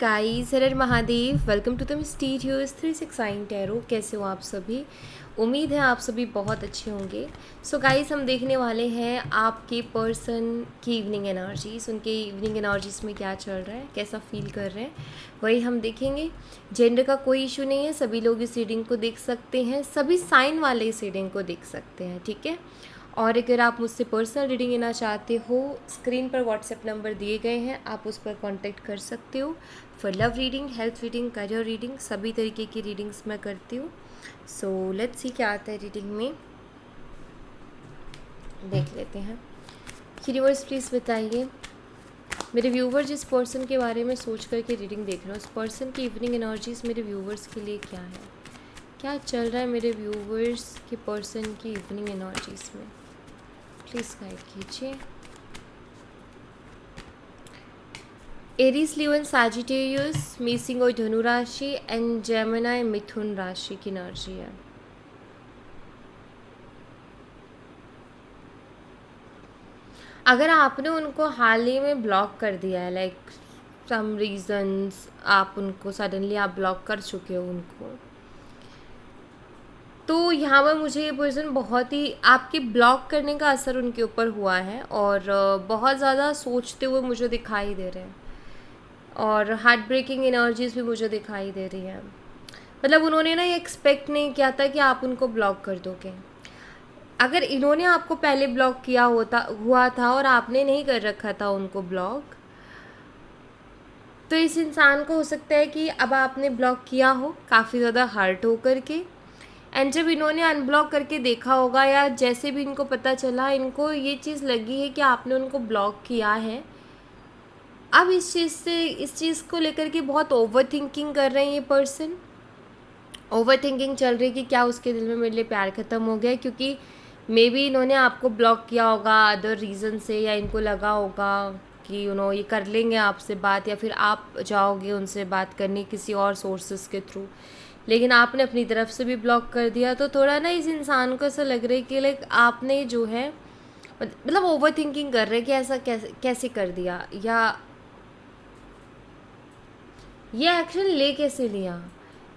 Guys, Har Har Mahadev. Welcome to the mysterious 369 tarot. कैसे हो आप सभी? उम्मीद है आप सभी बहुत अच्छे होंगे। सो गाइस, हम देखने वाले हैं आपके पर्सन की इवनिंग एनर्जीज, उनके इवनिंग एनर्जीज में क्या चल रहा है, कैसा फील कर रहे हैं, वही हम देखेंगे। जेंडर का कोई इशू नहीं है, सभी लोग इस रीडिंग को देख सकते हैं, सभी साइन वाले इस रीडिंग को देख सकते हैं, ठीक है। और अगर आप मुझसे पर्सनल रीडिंग लेना चाहते हो, स्क्रीन पर व्हाट्सएप नंबर दिए गए हैं, आप उस पर कांटेक्ट कर सकते हो। For love reading, health reading, career reading, सभी तरीके की रीडिंग्स मैं करती हूँ। सो लेट्स सी क्या आता है रीडिंग में, देख लेते हैं। यूनिवर्स प्लीज़ बताइए, मेरे व्यूवर जिस पर्सन के बारे में सोच करके रीडिंग देख रहे हो, उस पर्सन की इवनिंग एनर्जीज मेरे व्यूवर्स के लिए क्या है, क्या चल रहा है मेरे व्यूवर्स के पर्सन की इवनिंग एनर्जीज में, प्लीज़ गाइड कीजिए। एरीज, लियो एंड सैजिटेरियस, मेषिंग और धनु राशि एंड जेमिनी मिथुन राशि की एनर्जी है। अगर आपने उनको हाल ही में ब्लॉक कर दिया है, लाइक सम रीजंस, आप उनको सडनली आप ब्लॉक कर चुके हो उनको, तो यहाँ पर मुझे ये पर्सन बहुत ही आपके ब्लॉक करने का असर उनके ऊपर हुआ है और बहुत ज़्यादा सोचते हुए मुझे दिखाई दे रहे हैं और हार्ट ब्रेकिंग एनर्जीज भी मुझे दिखाई दे रही है। मतलब उन्होंने ना ये एक्सपेक्ट नहीं किया था कि आप उनको ब्लॉक कर दोगे। अगर इन्होंने आपको पहले ब्लॉक किया हुआ था और आपने नहीं कर रखा था उनको ब्लॉक, तो इस इंसान को हो सकता है कि अब आपने ब्लॉक किया हो काफ़ी ज़्यादा हर्ट हो करके, एंड जब इन्होंने अनब्लॉक करके देखा होगा या जैसे भी इनको पता चला, इनको ये चीज़ लगी है कि आपने उनको ब्लॉक किया है। अब इस चीज़ को लेकर के बहुत ओवर थिंकिंग कर रहे हैं ये पर्सन। ओवर थिंकिंग चल रही है कि क्या उसके दिल में मेरे लिए प्यार ख़त्म हो गया, क्योंकि मे बी इन्होंने आपको ब्लॉक किया होगा अदर रीज़न से, या इनको लगा होगा कि ये कर लेंगे आपसे बात, या फिर आप जाओगे उनसे बात करने किसी और सोर्सेस के थ्रू, लेकिन आपने अपनी तरफ से भी ब्लॉक कर दिया। तो थोड़ा ना इस इंसान को ऐसा लग रहा है कि लाइक आपने जो है मतलब ओवर थिंकिंग कर रहे हैं कि ऐसा कैसे कर दिया, या ये एक्शन ले कैसे लिया।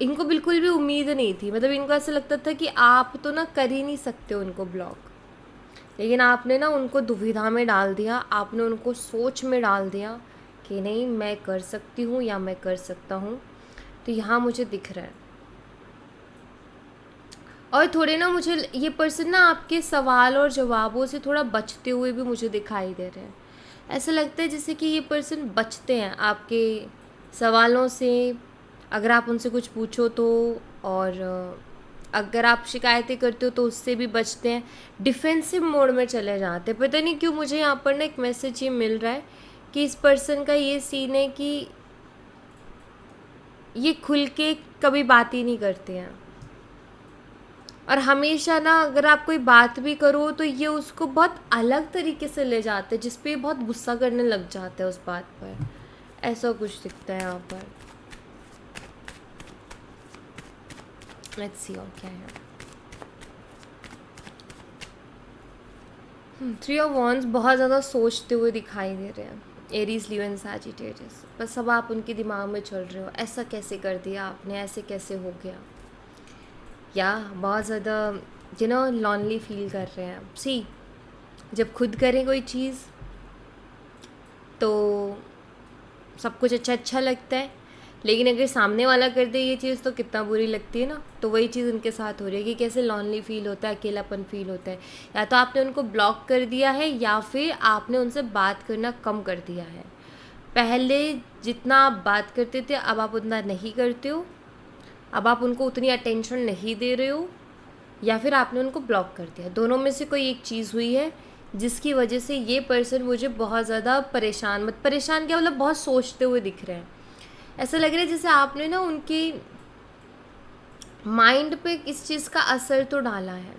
इनको बिल्कुल भी उम्मीद नहीं थी, मतलब इनको ऐसा लगता था कि आप तो ना कर ही नहीं सकते उनको ब्लॉक, लेकिन आपने ना उनको दुविधा में डाल दिया, आपने उनको सोच में डाल दिया कि नहीं मैं कर सकती हूँ या मैं कर सकता हूँ। तो यहाँ मुझे दिख रहा है। और थोड़े ना मुझे ये पर्सन ना आपके सवाल और जवाबों से थोड़ा बचते हुए भी मुझे दिखाई दे रहे हैं। ऐसा लगता है जैसे कि ये पर्सन बचते हैं आपके सवालों से, अगर आप उनसे कुछ पूछो तो, और अगर आप शिकायतें करते हो तो उससे भी बचते हैं, डिफेंसिव मोड में चले जाते हैं। पता नहीं क्यों मुझे यहाँ पर ना एक मैसेज ये मिल रहा है कि इस पर्सन का ये सीन है कि ये खुल के कभी बात ही नहीं करते हैं, और हमेशा ना अगर आप कोई बात भी करो तो ये उसको बहुत अलग तरीके से ले जाते हैं, जिस पे बहुत गुस्सा करने लग जाते हैं उस बात पर। ऐसा कुछ दिखता है यहाँ पर। लेट्स सी और क्या है। 3 ऑफ वॉन्ड्स बहुत ज़्यादा सोचते हुए दिखाई दे रहे हैं। एरीज, लियो एंड सैजिटेरियस, बस अब आप उनके दिमाग में चल रहे हो, ऐसा कैसे कर दिया आपने, ऐसे कैसे हो गया, या बहुत ज़्यादा लॉनली फील कर रहे हैं। सी, जब खुद करें कोई चीज़ तो सब कुछ अच्छा लगता है, लेकिन अगर सामने वाला कर दे ये चीज़ तो कितना बुरी लगती है ना। तो वही चीज़ उनके साथ हो रही है कि कैसे लॉनली फील होता है, अकेलापन फील होता है। या तो आपने उनको ब्लॉक कर दिया है या फिर आपने उनसे बात करना कम कर दिया है। पहले जितना आप बात करते थे अब आप उतना नहीं करते हो, अब आप उनको उतनी अटेंशन नहीं दे रहे हो, या फिर आपने उनको ब्लॉक कर दिया। दोनों में से कोई एक चीज़ हुई है जिसकी वजह से ये पर्सन मुझे बहुत ज़्यादा परेशान क्या मतलब बहुत सोचते हुए दिख रहे हैं। ऐसा लग रहा है जैसे आपने ना उनकी माइंड पे इस चीज़ का असर तो डाला है,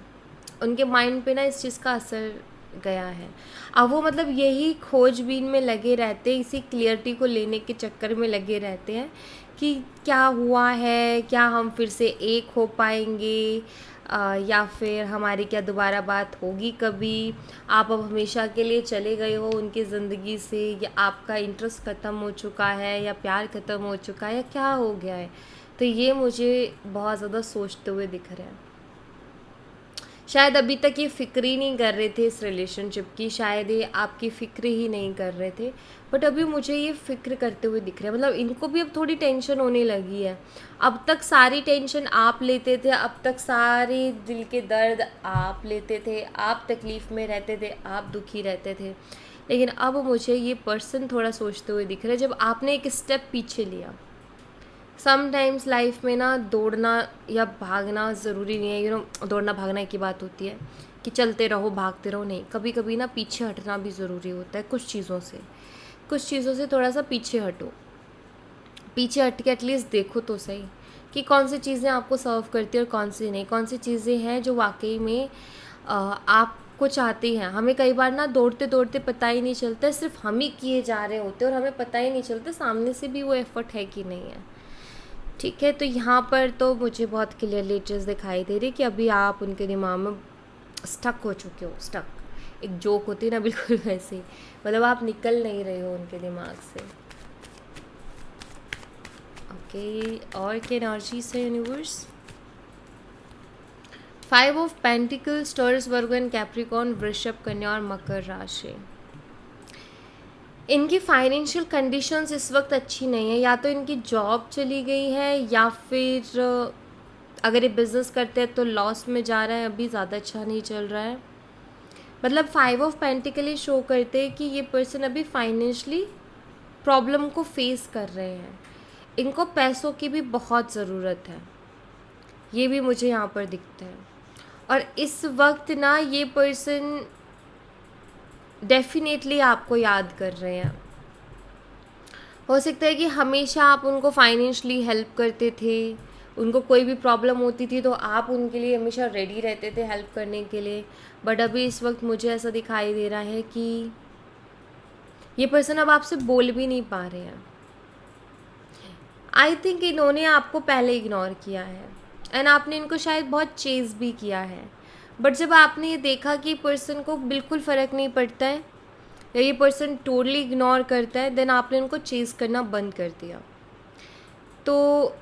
उनके माइंड पे ना इस चीज़ का असर गया है। अब वो मतलब यही खोजबीन में लगे रहते हैं, इसी क्लियरिटी को लेने के चक्कर में लगे रहते हैं कि क्या हुआ है, क्या हम फिर से एक हो पाएंगे, या फिर हमारी क्या दोबारा बात होगी कभी, आप अब हमेशा के लिए चले गए हो उनकी ज़िंदगी से, या आपका इंटरेस्ट ख़त्म हो चुका है, या प्यार ख़त्म हो चुका है, या क्या हो गया है। तो ये मुझे बहुत ज़्यादा सोचते हुए दिख रहा है। शायद अभी तक ये फ़िक्र ही नहीं कर रहे थे इस रिलेशनशिप की, शायद ये आपकी फ़िक्र ही नहीं कर रहे थे, बट अभी मुझे ये फ़िक्र करते हुए दिख रहे हैं। मतलब इनको भी अब थोड़ी टेंशन होने लगी है। अब तक सारी टेंशन आप लेते थे, अब तक सारे दिल के दर्द आप लेते थे, आप तकलीफ़ में रहते थे, आप दुखी रहते थे, लेकिन अब मुझे ये पर्सन थोड़ा सोचते हुए दिख रहा है जब आपने एक स्टेप पीछे लिया। समटाइम्स लाइफ में ना दौड़ना या भागना ज़रूरी नहीं है, दौड़ना भागना एक ही बात होती है कि चलते रहो भागते रहो, नहीं, कभी कभी ना पीछे हटना भी ज़रूरी होता है। कुछ चीज़ों से थोड़ा सा पीछे हटो, पीछे हट के एटलीस्ट देखो तो सही कि कौन सी चीज़ें आपको सर्व करती है और कौन सी नहीं, कौन सी चीज़ें हैं जो वाकई में आपको चाहती हैं। हमें कई बार ना दौड़ते दौड़ते पता ही नहीं चलता, सिर्फ हम ही किए जा रहे होते और हमें पता ही नहीं चलता सामने से भी वो एफर्ट है कि नहीं है। ठीक है, तो यहाँ पर तो मुझे बहुत क्लियरली चीज़ दिखाई दे रही कि अभी आप उनके दिमाग में स्टक हो चुके हो। स्टक एक जोक होती है ना, बिल्कुल वैसे ही, मतलब आप निकल नहीं रहे हो उनके दिमाग से। ओके, और क्या एनर्जी है universe? 5 of pentacles, taurus, Virgo and Capricorn, वृषभ, कन्या और मकर राशि। इनकी फाइनेंशियल कंडीशंस इस वक्त अच्छी नहीं है, या तो इनकी जॉब चली गई है या फिर अगर ये बिज़नेस करते हैं तो लॉस में जा रहा है, अभी ज़्यादा अच्छा नहीं चल रहा है। मतलब 5 ऑफ पेंटिकल ये शो करते हैं कि ये पर्सन अभी फाइनेंशियली प्रॉब्लम को फेस कर रहे हैं, इनको पैसों की भी बहुत ज़रूरत है, ये भी मुझे यहाँ पर दिखता है। और इस वक्त ना ये पर्सन डेफिनेटली आपको याद कर रहे हैं। हो सकता है कि हमेशा आप उनको फाइनेंशियली हेल्प करते थे, उनको कोई भी प्रॉब्लम होती थी तो आप उनके लिए हमेशा रेडी रहते थे हेल्प करने के लिए, बट अभी इस वक्त मुझे ऐसा दिखाई दे रहा है कि ये पर्सन अब आपसे बोल भी नहीं पा रहे हैं। आई थिंक इन्होंने आपको पहले इग्नोर किया है एंड आपने इनको शायद बहुत चेज़ भी किया है, बट जब आपने ये देखा कि पर्सन को बिल्कुल फ़र्क नहीं पड़ता है या ये पर्सन टोटली इग्नोर करता है, देन आपने उनको चेज़ करना बंद कर दिया। तो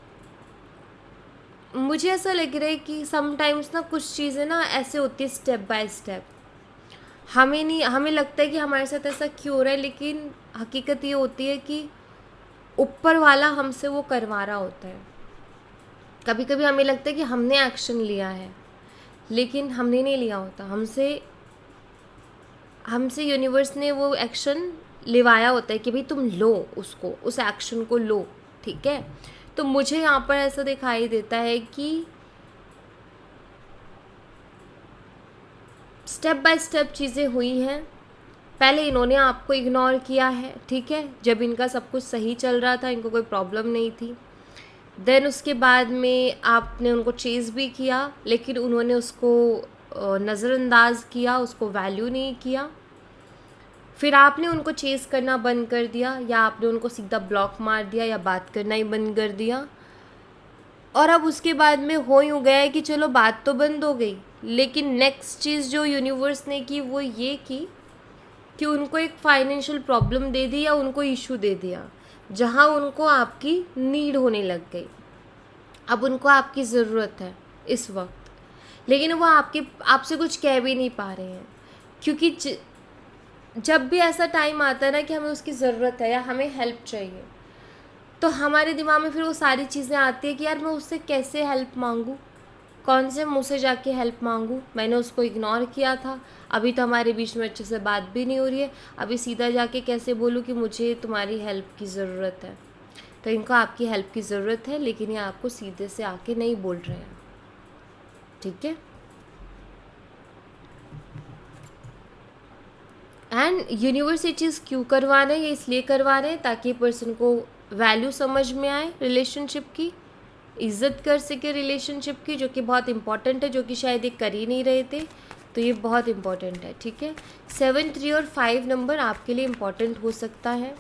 मुझे ऐसा लग रहा है कि समटाइम्स ना कुछ चीज़ें ना ऐसे होती है स्टेप बाय स्टेप, हमें लगता है कि हमारे साथ ऐसा क्यों हो रहा है, लेकिन हकीकत ये होती है कि ऊपर वाला हमसे वो करवा रहा होता है। कभी कभी हमें लगता है कि हमने एक्शन लिया है, लेकिन हमने नहीं लिया होता, हमसे यूनिवर्स ने वो एक्शन लिवाया होता है कि भाई तुम लो उसको, उस एक्शन को लो। ठीक है, तो मुझे यहाँ पर ऐसा दिखाई देता है कि स्टेप बाय स्टेप चीज़ें हुई हैं। पहले इन्होंने आपको इग्नोर किया है, ठीक है, जब इनका सब कुछ सही चल रहा था, इनको कोई प्रॉब्लम नहीं थी। देन उसके बाद में आपने उनको चेज़ भी किया, लेकिन उन्होंने उसको नज़रअंदाज किया, उसको वैल्यू नहीं किया। फिर आपने उनको चेज़ करना बंद कर दिया, या आपने उनको सीधा ब्लॉक मार दिया, या बात करना ही बंद कर दिया। और अब उसके बाद में हो यूँ गया है कि चलो बात तो बंद हो गई, लेकिन नेक्स्ट चीज़ जो यूनिवर्स ने की वो ये की कि उनको एक फाइनेंशियल प्रॉब्लम दे दी, या उनको इशू दे दिया जहाँ उनको आपकी नीड होने लग गई। अब उनको आपकी ज़रूरत है इस वक्त, लेकिन वो आपसे कुछ कह भी नहीं पा रहे हैं, क्योंकि जब भी ऐसा टाइम आता है ना कि हमें उसकी ज़रूरत है या हमें हेल्प चाहिए, तो हमारे दिमाग में फिर वो सारी चीज़ें आती है कि यार मैं उससे कैसे हेल्प मांगूँ, कौन से मुँह से जाके हेल्प मांगूँ, मैंने उसको इग्नोर किया था, अभी तो हमारे बीच में अच्छे से बात भी नहीं हो रही है, अभी सीधा जाके कैसे बोलूँ कि मुझे तुम्हारी हेल्प की ज़रूरत है। तो इनको आपकी हेल्प की ज़रूरत है, लेकिन ये आपको सीधे से आके नहीं बोल रहे हैं। ठीक है, एंड यूनिवर्स ये चीज़ क्यों करवा रहे हैं, ये इसलिए करवा रहे हैं ताकि पर्सन को वैल्यू समझ में आए, रिलेशनशिप की इज़्ज़त कर सके, रिलेशनशिप की, जो कि बहुत इम्पॉर्टेंट है, जो कि शायद ये कर ही नहीं रहे थे। तो ये बहुत इम्पॉर्टेंट है, ठीक है। 7, 3 और 5 नंबर आपके लिए इम्पॉर्टेंट हो सकता है।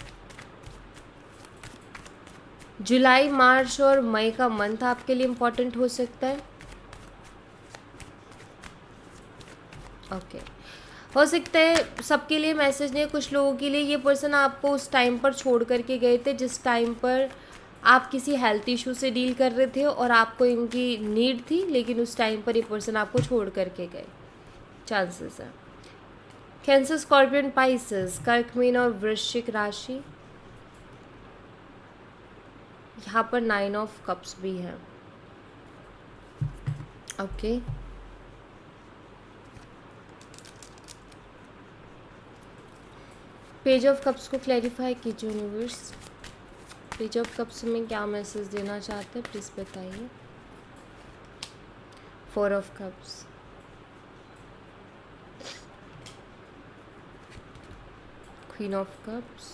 जुलाई, मार्च और मई का मंथ आपके लिए इम्पॉर्टेंट हो सकता है। ओके, हो सकता है सबके लिए मैसेज नहीं है, कुछ लोगों के लिए ये पर्सन आपको उस टाइम पर छोड़ करके गए थे जिस टाइम पर आप किसी हेल्थ इशू से डील कर रहे थे और आपको इनकी नीड थी, लेकिन उस टाइम पर ये पर्सन आपको छोड़ करके गए, चांसेस है। कैंसर, स्कॉर्पियन, पाइसेस, कर्क, मीन और वृश्चिक राशि, यहाँ पर 9 ऑफ कप्स भी है। ओके, पेज ऑफ कप्स को क्लैरिफाई कीजिए यूनिवर्स। पेज ऑफ कप्स में क्या मैसेज देना चाहते हैं प्लीज़ बताइए। 4 of cups, queen of cups,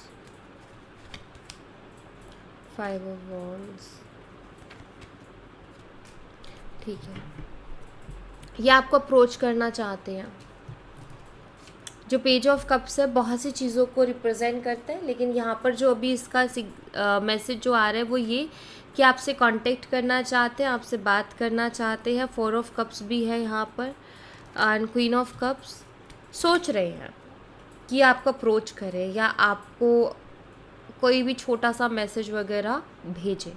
5 of wands, ठीक है। ये आपको अप्रोच करना चाहते हैं। जो पेज ऑफ कप्स है बहुत सी चीज़ों को रिप्रेजेंट करता है, लेकिन यहाँ पर जो अभी इसका मैसेज जो आ रहा है वो ये कि आपसे कांटेक्ट करना चाहते हैं, आपसे बात करना चाहते हैं। 4 ऑफ कप्स भी है यहाँ पर एंड क्वीन ऑफ कप्स। सोच रहे हैं कि आपको अप्रोच करें या आपको कोई भी छोटा सा मैसेज वगैरह भेजे,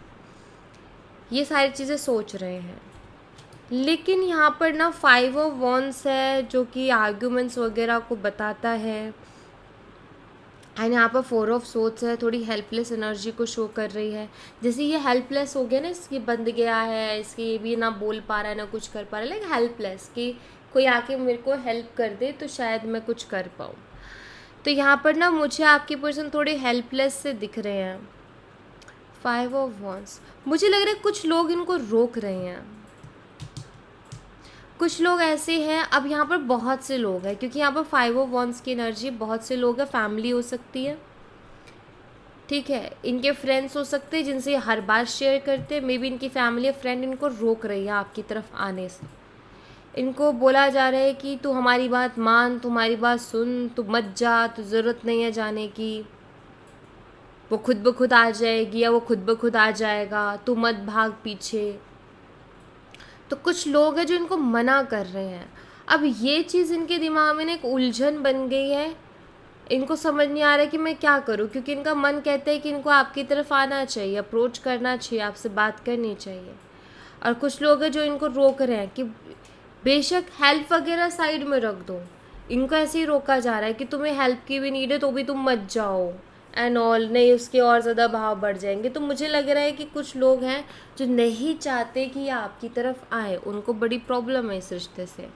ये सारी चीज़ें सोच रहे हैं। लेकिन यहाँ पर ना 5 ऑफ वॉन्ड्स है जो कि आर्ग्यूमेंट्स वगैरह को बताता है एंड यहाँ पर 4 ऑफ सोर्ड्स है, थोड़ी हेल्पलेस एनर्जी को शो कर रही है। जैसे ये हेल्पलेस हो गया ना, इसकी बंद गया है, इसकी ये भी ना बोल पा रहा है ना कुछ कर पा रहा है, लाइक हेल्पलेस कि कोई आके मेरे को हेल्प कर दे तो शायद मैं कुछ कर पाऊँ। तो यहाँ पर ना मुझे आपके पर्सन थोड़े हेल्पलेस से दिख रहे हैं। 5 ऑफ वॉन्ड्स, मुझे लग रहा है कुछ लोग इनको रोक रहे हैं। कुछ लोग ऐसे हैं, अब यहाँ पर बहुत से लोग हैं क्योंकि यहाँ पर 5 ऑफ वॉन्ड्स की एनर्जी, बहुत से लोग हैं, फैमिली हो सकती है, ठीक है, इनके फ्रेंड्स हो सकते हैं जिनसे ये हर बार शेयर करते हैं। मे बी इनकी फैमिली या फ्रेंड इनको रोक रही है आपकी तरफ आने से। इनको बोला जा रहा है कि तू हमारी बात मान, तुम्हारी बात सुन, तू मत जा, तो ज़रूरत नहीं है जाने की, वो खुद ब खुद आ जाएगी या वो खुद ब खुद आ जाएगा, तू मत भाग पीछे। तो कुछ लोग हैं जो इनको मना कर रहे हैं। अब ये चीज़ इनके दिमाग में ना एक उलझन बन गई है, इनको समझ नहीं आ रहा है कि मैं क्या करूं, क्योंकि इनका मन कहता है कि इनको आपकी तरफ आना चाहिए, अप्रोच करना चाहिए, आपसे बात करनी चाहिए। और कुछ लोग हैं जो इनको रोक रहे हैं कि बेशक हेल्प वगैरह साइड में रख दो, इनको ऐसे ही रोका जा रहा है कि तुम्हें हेल्प की भी नीड है तो भी तुम मत जाओ एंड ऑल, नहीं उसके और ज़्यादा भाव बढ़ जाएंगे। तो मुझे लग रहा है कि कुछ लोग हैं जो नहीं चाहते कि ये आपकी तरफ आए, उनको बड़ी प्रॉब्लम है इस रिश्ते से,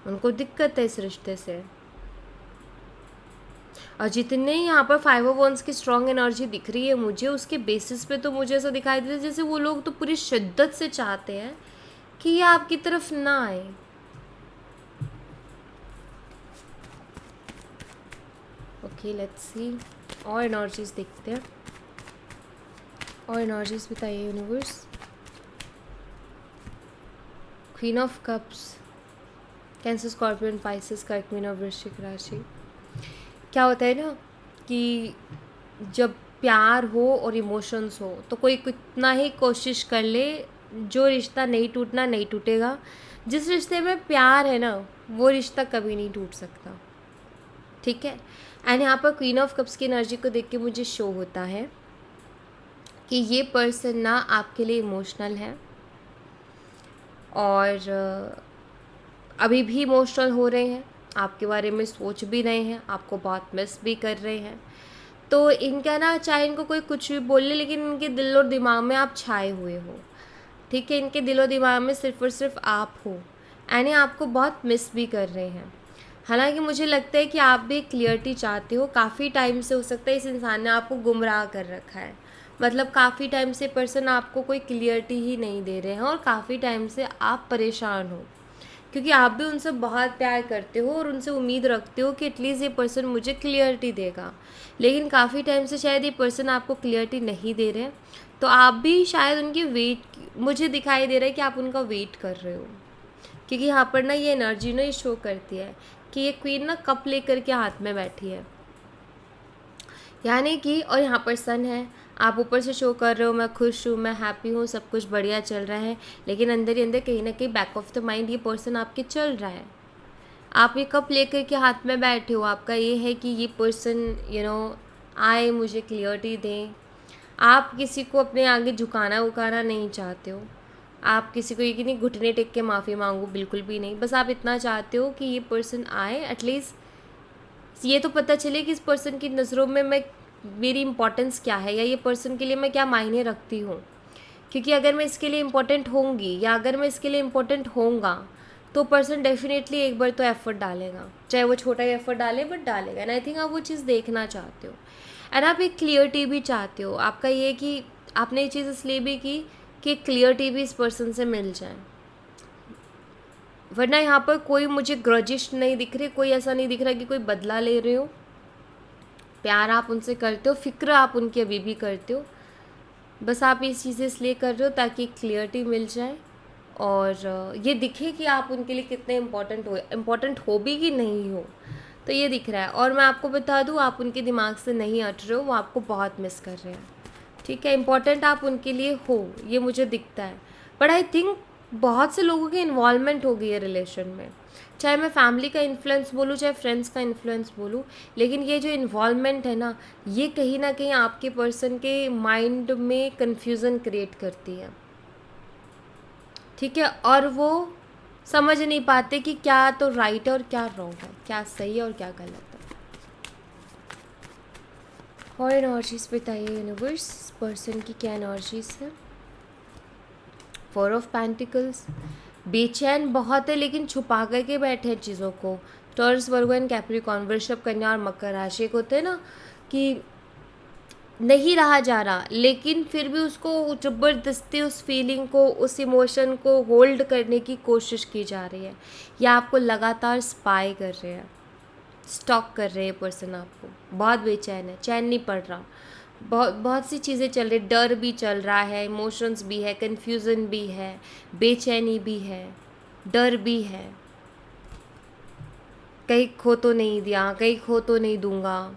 उनको दिक्कत है इस रिश्ते से। और जितने यहाँ पर 5 ऑफ वॉन्ड्स की स्ट्रॉन्ग एनर्जी दिख रही है मुझे, उसके बेसिस पे तो मुझे ऐसा दिखाई देता है जैसे वो लोग तो पूरी शिद्दत से चाहते हैं कि ये आपकी तरफ ना आए। ओके, लेट्स सी और एनर्जीज देखते हैं। और एनर्जीज बताइए universe. Queen of cups, cancer, scorpion, Pisces, कर्क, मीन और वृश्चिक राशि। क्या होता है ना कि जब प्यार हो और इमोशंस हो तो कोई कितना ही कोशिश कर ले, जो रिश्ता नहीं टूटना नहीं टूटेगा। जिस रिश्ते में प्यार है ना वो रिश्ता कभी नहीं टूट सकता, ठीक है। एंड यहाँ पर क्वीन ऑफ कप्स की एनर्जी को देख के मुझे शो होता है कि ये पर्सन ना आपके लिए इमोशनल है और अभी भी इमोशनल हो रहे हैं, आपके बारे में सोच भी रहे हैं, आपको बहुत मिस भी कर रहे हैं। तो इनका ना, चाहे इनको कोई कुछ भी बोल ले, लेकिन इनके दिल और दिमाग में आप छाए हुए हो, ठीक है। इनके दिल और दिमाग में सिर्फ और सिर्फ आप हो एंड आपको बहुत मिस भी कर रहे हैं। हालांकि मुझे लगता है कि आप भी क्लियरिटी चाहते हो। काफ़ी टाइम से हो सकता है इस इंसान ने आपको गुमराह कर रखा है, मतलब काफ़ी टाइम से पर्सन आपको कोई क्लियरिटी ही नहीं दे रहे हैं और काफ़ी टाइम से आप परेशान हो, क्योंकि आप भी उनसे बहुत प्यार करते हो और उनसे उम्मीद रखते हो कि एटलीस्ट ये पर्सन मुझे क्लियरिटी देगा। लेकिन काफ़ी टाइम से शायद ये पर्सन आपको क्लियरिटी नहीं दे रहे, तो आप भी शायद उनकी वेट, मुझे दिखाई दे रहा है कि आप उनका वेट कर रहे हो। क्योंकि यहाँ पर ना ये एनर्जी ना ये शो करती है कि ये क्वीन ना कप लेकर के हाथ में बैठी है, यानी कि, और यहाँ पर सन है। आप ऊपर से शो कर रहे हो मैं खुश हूँ, मैं हैप्पी हूँ, सब कुछ बढ़िया चल रहा है, लेकिन अंदर ही अंदर कहीं ना कहीं बैक ऑफ द माइंड ये पर्सन आपके चल रहा है। आप ये कप लेकर के हाथ में बैठे हो, आपका ये है कि ये पर्सन आए मुझे क्लियरिटी दें। आप किसी को अपने आगे झुकाना उकाना नहीं चाहते हो, आप किसी को ये कि नहीं घुटने टेक के माफ़ी मांगो, बिल्कुल भी नहीं। बस आप इतना चाहते हो कि ये पर्सन आए, एटलीस्ट ये तो पता चले कि इस पर्सन की नज़रों में मेरी इम्पोर्टेंस क्या है, या ये पर्सन के लिए मैं क्या मायने रखती हूँ। क्योंकि अगर मैं इसके लिए इम्पोर्टेंट होंगी या अगर मैं इसके लिए इम्पोर्टेंट होऊंगा तो पर्सन डेफिनेटली एक बार तो एफर्ट डालेगा, चाहे वो छोटा ही एफर्ट डाले बट डालेगा। एंड आई थिंक आप वो चीज़ देखना चाहते हो, एंड आप एक क्लियरिटी भी चाहते हो। आपका ये कि आपने ये चीज़ इसलिए भी की कि एक क्लियरिटी भी इस पर्सन से मिल जाए, वरना यहाँ पर कोई मुझे ग्रजिश नहीं दिख रही, कोई ऐसा नहीं दिख रहा कि कोई बदला ले रहे हो। प्यार आप उनसे करते हो, फिक्र आप उनकी अभी भी करते हो, बस आप ये चीज़ें इसलिए कर रहे हो ताकि क्लियरिटी मिल जाए और ये दिखे कि आप उनके लिए कितने इम्पोर्टेंट हो भी कि नहीं हो, तो ये दिख रहा है। और मैं आपको बता दूँ, आप उनके दिमाग से नहीं हट रहे हो, वो आपको बहुत मिस कर रहे हैं, ठीक है। इम्पोर्टेंट आप उनके लिए हो, ये मुझे दिखता है। बट आई थिंक बहुत से लोगों की इन्वॉल्वमेंट हो गई है रिलेशन में, चाहे मैं फैमिली का इन्फ्लुएंस बोलूँ चाहे फ्रेंड्स का इन्फ्लुएंस बोलूँ, लेकिन ये जो इन्वॉल्वमेंट है ना, ये कहीं ना कहीं आपके पर्सन के माइंड में कन्फ्यूज़न क्रिएट करती है, ठीक है। और वो समझ नहीं पाते कि क्या तो राइट है और क्या रॉन्ग है, क्या सही है और क्या गलत है। और एनर्जीज बताइए यूनिवर्स, पर्सन की क्या एनर्जीज है। 4 ऑफ पेंटिकल्स, बेचैन बहुत है लेकिन छुपा करके बैठे हैं चीज़ों को। टॉरस, वर्गो एंड कैप्रिकॉर्न, वृषभ, कन्या और मकर राशि एक होते हैं ना कि नहीं रहा जा रहा, लेकिन फिर भी उसको ज़बरदस्ती उस फीलिंग को, उस इमोशन को होल्ड करने की कोशिश की जा रही है, या आपको लगातार स्पाई कर रहे हैं, स्टॉक कर रहे हैं पर्सन आपको। बहुत बेचैन है, चैन नहीं पड़ रहा, बहुत सी चीज़ें चल रही, डर भी चल रहा है, इमोशंस भी है, कन्फ्यूज़न भी है, बेचैनी भी है, डर भी है, कहीं खो तो नहीं दिया, कहीं खो तो नहीं दूंगा,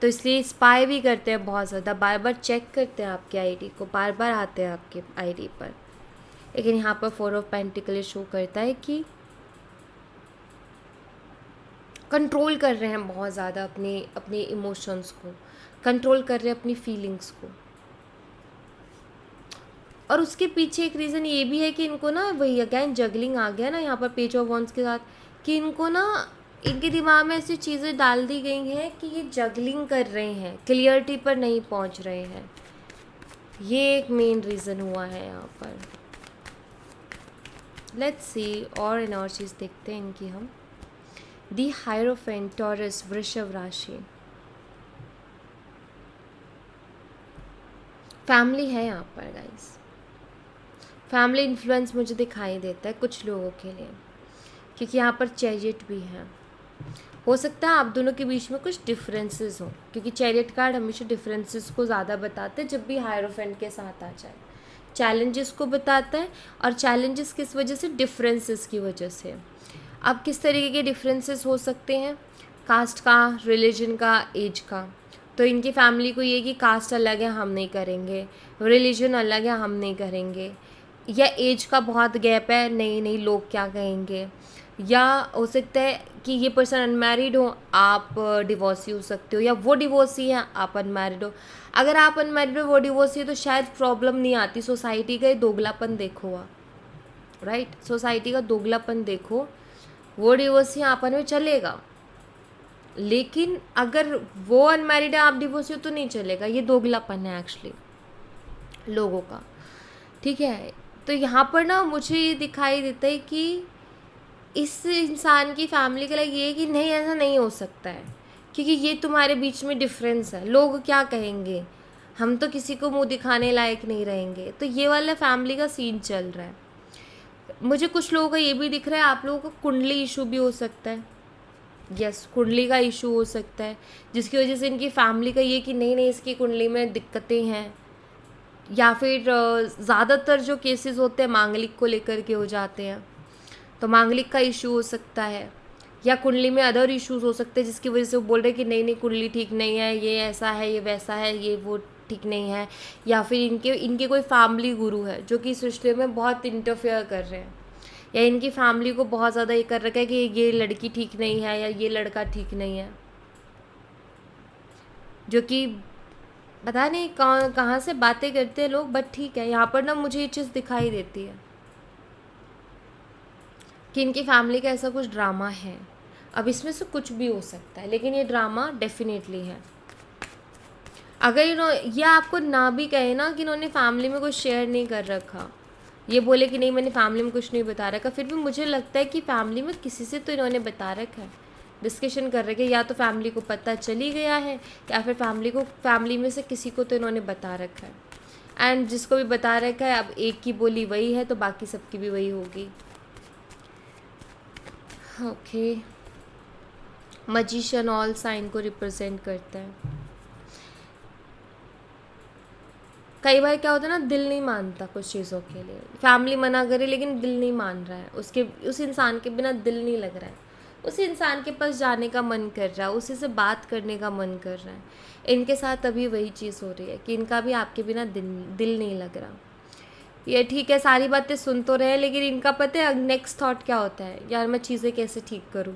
तो इसलिए स्पाई भी करते हैं बहुत ज़्यादा, बार बार चेक करते हैं आपके आईडी को, बार बार आते हैं आपके आईडी पर। लेकिन यहाँ पर 4 ऑफ पेंटिकल शो करता है कि कंट्रोल कर रहे हैं बहुत ज़्यादा अपने इमोशंस को, कंट्रोल कर रहे हैं अपनी फीलिंग्स को। और उसके पीछे एक रीज़न ये भी है कि इनको ना, वही अगेन जगलिंग आ गया ना यहाँ पर पेज ऑफ वॉन्ड्स के साथ, कि इनको ना इनके दिमाग में ऐसी चीज़ें डाल दी गई हैं कि ये जगलिंग कर रहे हैं, क्लियरिटी पर नहीं पहुँच रहे हैं। ये एक मेन रीज़न हुआ है यहाँ पर। लेट्स सी और एनर्जीज देखते हैं इनकी हम। दी हायरोफेंट, टॉरस, वृषभ राशि, फैमिली है यहाँ पर गाइस, फैमिली इन्फ्लुएंस मुझे दिखाई देता है कुछ लोगों के लिए, क्योंकि यहाँ पर चैरियट भी है। हो सकता है आप दोनों के बीच में कुछ डिफरेंसेस हो, क्योंकि चैरियट कार्ड हमेशा डिफरेंसेस को ज़्यादा बताते हैं जब भी हायरोफेंट के साथ आ जाए, चैलेंजेस को बताता है। और चैलेंजेस किस वजह से, डिफरेंसेस की वजह से। अब किस तरीके के डिफरेंसेस हो सकते हैं, कास्ट का, रिलीजन का, एज का। तो इनकी फैमिली को ये कि कास्ट अलग है हम नहीं करेंगे, रिलीजन अलग है हम नहीं करेंगे, या एज का बहुत गैप है, नहीं लोग क्या कहेंगे, या हो सकता है कि ये पर्सन अनमैरिड हो, आप डिवोर्सी हो सकते हो, या वो डिवोर्सी है आप अनमैरिड हो। अगर आप अनमैरिड हो वो डिवोर्सी है तो शायद प्रॉब्लम नहीं आती। सोसाइटी का दोगलापन देखो आप, राइट, सोसाइटी का दोगलापन देखो, वो डिवोर्सी आप में चलेगा, लेकिन अगर वो अनमैरिड है आप डिवोर्सी हो तो नहीं चलेगा। ये दोगलापन है एक्चुअली लोगों का, ठीक है। तो यहाँ पर ना मुझे ये दिखाई देता है कि इस इंसान की फैमिली के लिए ये है कि नहीं, ऐसा नहीं हो सकता है, क्योंकि ये तुम्हारे बीच में डिफरेंस है, लोग क्या कहेंगे, हम तो किसी को मुंह दिखाने लायक नहीं रहेंगे। तो ये वाला फैमिली का सीन चल रहा है। मुझे कुछ लोगों का ये भी दिख रहा है, आप लोगों का कुंडली इशू भी हो सकता है। यस, कुंडली का इशू हो सकता है, जिसकी वजह से इनकी फैमिली का ये कि नहीं इसकी कुंडली में दिक्कतें हैं, या फिर ज़्यादातर जो केसेस होते हैं मांगलिक को लेकर के हो जाते हैं। तो मांगलिक का इशू हो सकता है, या कुंडली में अदर इश्यूज हो सकते हैं जिसकी वजह से वो बोल रहे हैं कि नहीं नहीं कुंडली ठीक नहीं है, ये ऐसा है, ये वैसा है, ये वो ठीक नहीं है। या फिर इनके इनके कोई फैमिली गुरु है जो कि इस रिश्ते में बहुत इंटरफेयर कर रहे हैं, या इनकी फैमिली को बहुत ज़्यादा ये कर रखा है कि ये लड़की ठीक नहीं है या ये लड़का ठीक नहीं है, जो कि पता नहीं कहाँ से बातें करते हैं लोग। बट ठीक है, यहाँ पर ना मुझे ये चीज़ दिखाई देती है कि इनकी फैमिली का ऐसा कुछ ड्रामा है। अब इसमें से कुछ भी हो सकता है, लेकिन ये ड्रामा डेफिनेटली है। अगर ये आपको ना भी कहे ना कि इन्होंने फैमिली में कुछ शेयर नहीं कर रखा, ये बोले कि नहीं मैंने फैमिली में कुछ नहीं बता रखा, फिर भी मुझे लगता है कि फैमिली में किसी से तो इन्होंने बता रखा है, डिस्कशन कर रखे, या तो फैमिली को पता चली गया है या फिर फैमिली में से किसी को तो इन्होंने बता रखा है। एंड जिसको भी बता रखा है, अब एक की बोली वही है तो बाकी सबकी भी वही होगी। ओके, मैजिशियन ऑल साइन को रिप्रेजेंट करता है। कई बार क्या होता है ना, दिल नहीं मानता कुछ चीज़ों के लिए, फैमिली मना करे लेकिन दिल नहीं मान रहा है, उस इंसान के बिना दिल नहीं लग रहा है, उस इंसान के पास जाने का मन कर रहा है, उसी से बात करने का मन कर रहा है। इनके साथ अभी वही चीज़ हो रही है कि इनका भी आपके बिना दिल नहीं लग रहा। ये ठीक है, सारी बातें सुन तो रहे हैं, लेकिन इनका पता है नेक्स्ट थॉट क्या होता है, यार मैं चीज़ें कैसे ठीक करूँ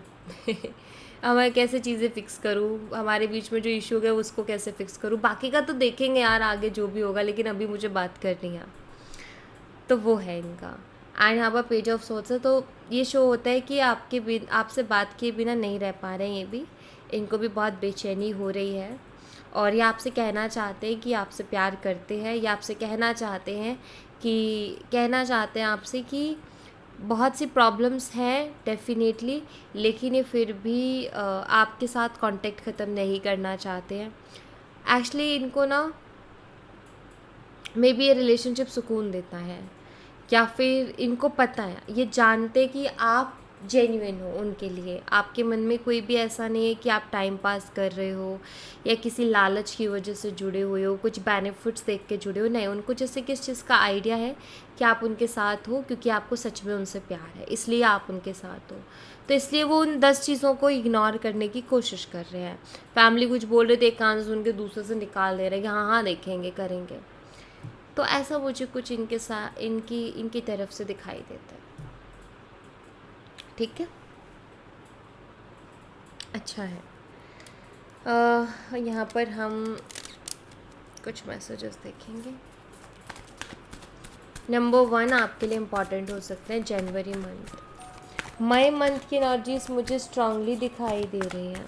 अब मैं कैसे चीज़ें फ़िक्स करूँ, हमारे बीच में जो इशू है उसको कैसे फ़िक्स करूँ, बाकी का तो देखेंगे यार आगे जो भी होगा, लेकिन अभी मुझे बात करनी है। तो वो है इनका। एंड यहाँ पर पेज ऑफ सोर्स है, तो ये शो होता है कि आपसे बात किए बिना नहीं रह पा रहे हैं, ये भी इनको भी बहुत बेचैनी हो रही है, और ये आपसे कहना चाहते हैं कि आपसे प्यार करते हैं, या आपसे कहना चाहते हैं आपसे कि बहुत सी प्रॉब्लम्स हैं डेफिनेटली, लेकिन ये फिर भी आपके साथ कांटेक्ट ख़त्म नहीं करना चाहते हैं। एक्चुअली इनको ना मे बी ये रिलेशनशिप सुकून देता है, या फिर इनको पता है, ये जानते कि आप जेन्युइन हो उनके लिए, आपके मन में कोई भी ऐसा नहीं है कि आप टाइम पास कर रहे हो या किसी लालच की वजह से जुड़े हुए हो, कुछ बेनिफिट्स देख के जुड़े हो, नहीं, उनको जैसे किस चीज़ का आइडिया है कि आप उनके साथ हो क्योंकि आपको सच में उनसे प्यार है, इसलिए आप उनके साथ हो। तो इसलिए वो उन 10 चीज़ों को इग्नोर करने की कोशिश कर रहे हैं। फैमिली कुछ बोल रहे थे, एक कान सुन के दूसरे से निकाल दे रहे हैं कि हाँ हाँ देखेंगे करेंगे। तो ऐसा मुझे कुछ इनके साथ इनकी तरफ से दिखाई देता है। ठीक है, अच्छा है। यहाँ पर हम कुछ मैसेजेस देखेंगे। नंबर 1 आपके लिए इम्पॉर्टेंट हो सकते हैं जनवरी मंथ। मई मंथ की एनर्जीज मुझे स्ट्रांगली दिखाई दे रही हैं।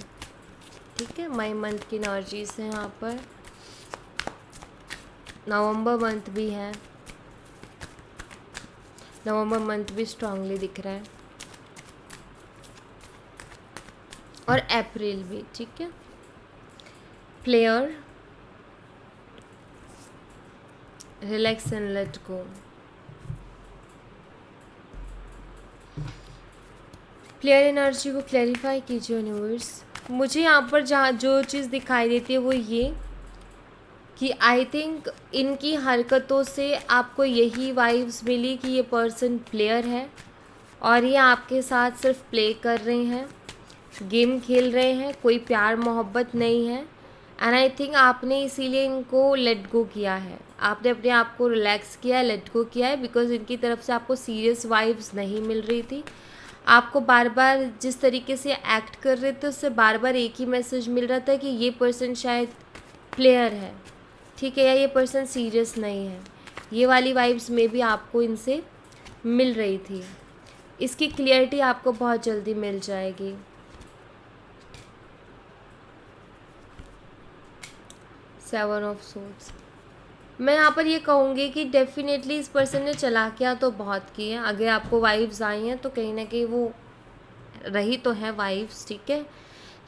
ठीक है, मई मंथ की एनर्जीज हैं यहाँ पर। नवंबर मंथ भी है, नवंबर मंथ भी स्ट्रांगली दिख रहा है, और अप्रैल भी। ठीक है, player, relax and let go. Player energy को क्लैरिफाई कीजिए यूनिवर्स। मुझे यहाँ पर जहाँ जो चीज़ दिखाई देती है वो ये कि आई थिंक इनकी हरकतों से आपको यही वाइब्स मिली कि ये पर्सन प्लेयर है और ये आपके साथ सिर्फ प्ले कर रहे हैं, गेम खेल रहे हैं, कोई प्यार मोहब्बत नहीं है। एंड आई थिंक आपने इसीलिए इनको लेट गो किया है, आपने अपने आप को रिलैक्स किया है, लेट गो किया है, बिकॉज इनकी तरफ से आपको सीरियस वाइब्स नहीं मिल रही थी। आपको बार बार जिस तरीके से एक्ट कर रहे थे उससे बार बार एक ही मैसेज मिल रहा था कि ये पर्सन शायद प्लेयर है, ठीक है, या ये पर्सन सीरियस नहीं है। ये वाली वाइब्स में भी आपको इनसे मिल रही थी। इसकी क्लियरिटी आपको बहुत जल्दी मिल जाएगी। Seven of swords. मैं यहाँ पर ये कहूँगी कि डेफिनेटली इस पर्सन ने चालाकियाँ तो बहुत की हैं। अगर आपको वाइब्स आई हैं तो कहीं ना कहीं वो रही तो है वाइब्स, ठीक है,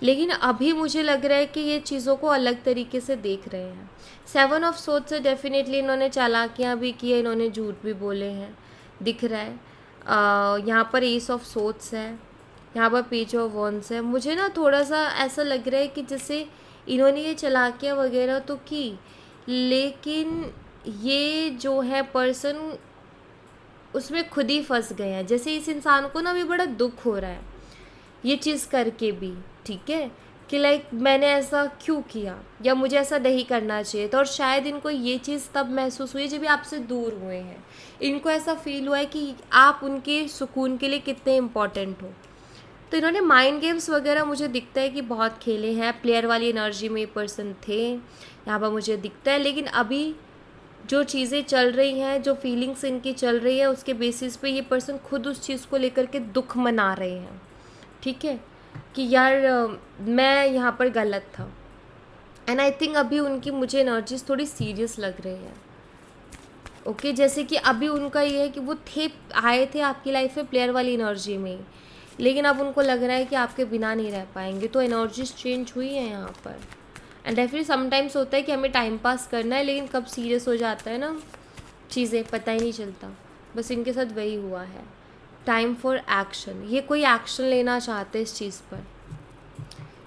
लेकिन अभी मुझे लग रहा है कि ये चीज़ों को अलग तरीके से देख रहे हैं। सेवन ऑफ सोर्ड्स से डेफिनेटली इन्होंने चालाकियाँ भी की है, इन्होंने झूठ भी बोले हैं, दिख रहा है। यहाँ पर एस ऑफ सोर्ड्स है, यहाँ पर पेज ऑफ वॉन्ड्स है। मुझे ना थोड़ा सा ऐसा लग रहा है कि जैसे इन्होंने ये चालाकियाँ वगैरह तो की, लेकिन ये जो है पर्सन उसमें खुद ही फंस गए हैं। जैसे इस इंसान को ना अभी बड़ा दुख हो रहा है ये चीज़ करके भी, ठीक है, कि लाइक मैंने ऐसा क्यों किया या मुझे ऐसा नहीं करना चाहिए था। और शायद इनको ये चीज़ तब महसूस हुई जब ये आपसे दूर हुए हैं। इनको ऐसा फील हुआ है कि आप उनके सुकून के लिए कितने इम्पोर्टेंट हो। तो इन्होंने माइंड गेम्स वगैरह मुझे दिखता है कि बहुत खेले हैं। प्लेयर वाली एनर्जी में ये पर्सन थे यहाँ पर मुझे दिखता है। लेकिन अभी जो चीज़ें चल रही हैं, जो फीलिंग्स इनकी चल रही है, उसके बेसिस पे ये पर्सन खुद उस चीज़ को लेकर के दुख मना रहे हैं, ठीक है, कि यार मैं यहाँ पर गलत था। एंड आई थिंक अभी उनकी मुझे एनर्जीज थोड़ी सीरियस लग रही है। ओके जैसे कि अभी उनका ये है कि वो आए थे आपकी लाइफ में प्लेयर वाली एनर्जी में, लेकिन अब उनको लग रहा है कि आपके बिना नहीं रह पाएंगे। तो एनर्जीज चेंज हुई है यहाँ पर। एंड डेफिनेटली समटाइम्स होता है कि हमें टाइम पास करना है, लेकिन कब सीरियस हो जाता है ना चीज़ें पता ही नहीं चलता। बस इनके साथ वही हुआ है। टाइम फॉर एक्शन, ये कोई एक्शन लेना चाहते हैं इस चीज़ पर,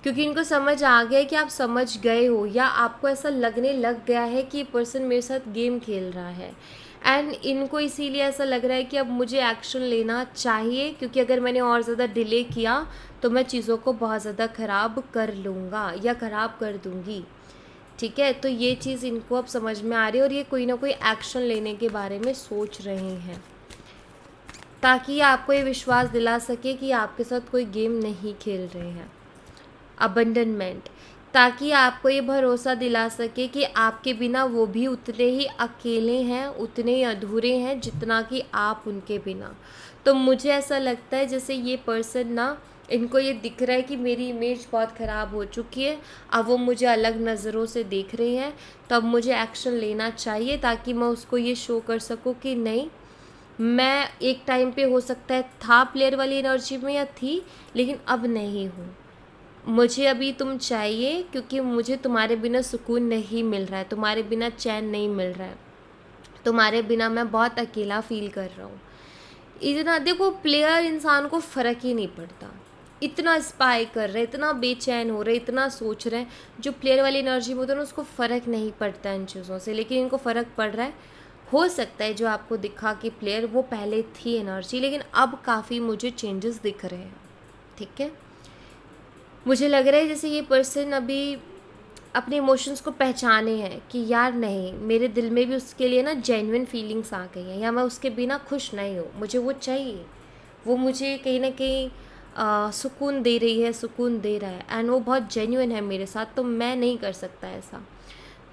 क्योंकि इनको समझ आ गया है कि आप समझ गए हो, या आपको ऐसा लगने लग गया है कि ये पर्सन मेरे साथ गेम खेल रहा है। एंड इनको इसीलिए ऐसा लग रहा है कि अब मुझे एक्शन लेना चाहिए, क्योंकि अगर मैंने और ज़्यादा डिले किया तो मैं चीज़ों को बहुत ज़्यादा ख़राब कर लूँगा या ख़राब कर दूँगी, ठीक है। तो ये चीज़ इनको अब समझ में आ रही है और ये कोई ना कोई एक्शन लेने के बारे में सोच रहे हैं, ताकि आपको ये विश्वास दिला सके कि आपके साथ कोई गेम नहीं खेल रहे हैं। अबंडनमेंट, ताकि आपको ये भरोसा दिला सके कि आपके बिना वो भी उतने ही अकेले हैं, उतने ही अधूरे हैं जितना कि आप उनके बिना। तो मुझे ऐसा लगता है जैसे ये पर्सन ना, इनको ये दिख रहा है कि मेरी इमेज बहुत ख़राब हो चुकी है, अब वो मुझे अलग नज़रों से देख रहे हैं, तो अब मुझे एक्शन लेना चाहिए ताकि मैं उसको ये शो कर सकूँ कि नहीं, मैं एक टाइम पे हो सकता है था प्लेयर वाली एनर्जी में या थी, लेकिन अब नहीं हूँ। मुझे अभी तुम चाहिए, क्योंकि मुझे तुम्हारे बिना सुकून नहीं मिल रहा है, तुम्हारे बिना चैन नहीं मिल रहा है, तुम्हारे बिना मैं बहुत अकेला फील कर रहा हूँ। इतना देखो, प्लेयर इंसान को फ़र्क ही नहीं पड़ता, इतना स्पाई कर रहे, इतना बेचैन हो रहे, इतना सोच रहे हैं। जो प्लेयर वाली एनर्जी में होता है ना, उसको फ़र्क नहीं पड़ता इन चीज़ों से, लेकिन इनको फ़र्क पड़ रहा है। हो सकता है जो आपको दिखा कि प्लेयर वो पहले थी एनर्जी, लेकिन अब काफ़ी मुझे चेंजेस दिख रहे हैं, ठीक है। मुझे लग रहा है जैसे ये पर्सन अभी अपने इमोशंस को पहचाने हैं कि यार नहीं, मेरे दिल में भी उसके लिए ना जेन्युइन फीलिंग्स आ गई हैं, या मैं उसके बिना खुश नहीं हूँ, मुझे वो चाहिए, वो मुझे कहीं ना कहीं सुकून दे रही है, सुकून दे रहा है, एंड वो बहुत जेन्युइन है मेरे साथ, तो मैं नहीं कर सकता ऐसा।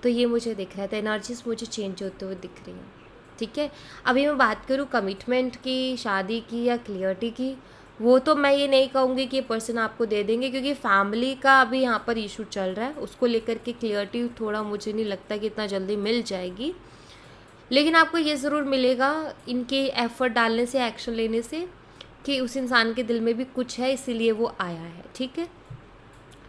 तो ये मुझे दिख रहा है, तो एनर्जीज मुझे चेंज होते हुए दिख रही हैं, ठीक है। अभी मैं बात करूँ कमिटमेंट की, शादी की या क्लियरिटी की, वो तो मैं ये नहीं कहूँगी कि ये पर्सन आपको दे देंगे, क्योंकि फैमिली का अभी यहाँ पर इशू चल रहा है, उसको लेकर के क्लियरिटी थोड़ा मुझे नहीं लगता कि इतना जल्दी मिल जाएगी। लेकिन आपको ये ज़रूर मिलेगा इनके एफर्ट डालने से, एक्शन लेने से, कि उस इंसान के दिल में भी कुछ है, इसीलिए वो आया है, ठीक है।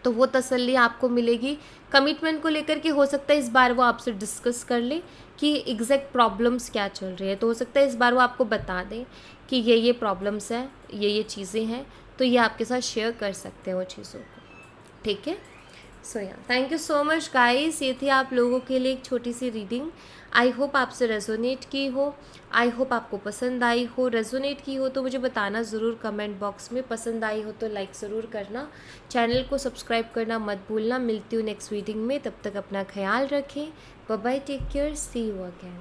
तो वो तसल्ली आपको मिलेगी। कमिटमेंट को लेकर के हो सकता है इस बार वो आपसे डिस्कस कर ले कि एग्जैक्ट प्रॉब्लम्स क्या चल रही है, तो हो सकता है इस बार वो आपको बता दें कि ये प्रॉब्लम्स हैं, ये चीज़ें हैं, तो ये आपके साथ शेयर कर सकते हैं वो चीज़ों को, ठीक है। सो या thank you so much guys, ये थी आप लोगों के लिए एक छोटी सी रीडिंग। आई होप आपसे रेजोनेट की हो, आई होप आपको पसंद आई हो। रेजोनेट की हो तो मुझे बताना ज़रूर कमेंट बॉक्स में, पसंद आई हो तो लाइक ज़रूर करना, चैनल को सब्सक्राइब करना मत भूलना। मिलती हूँ नेक्स्ट रीडिंग में, तब तक अपना ख्याल रखें। Bye bye, take care, see you again.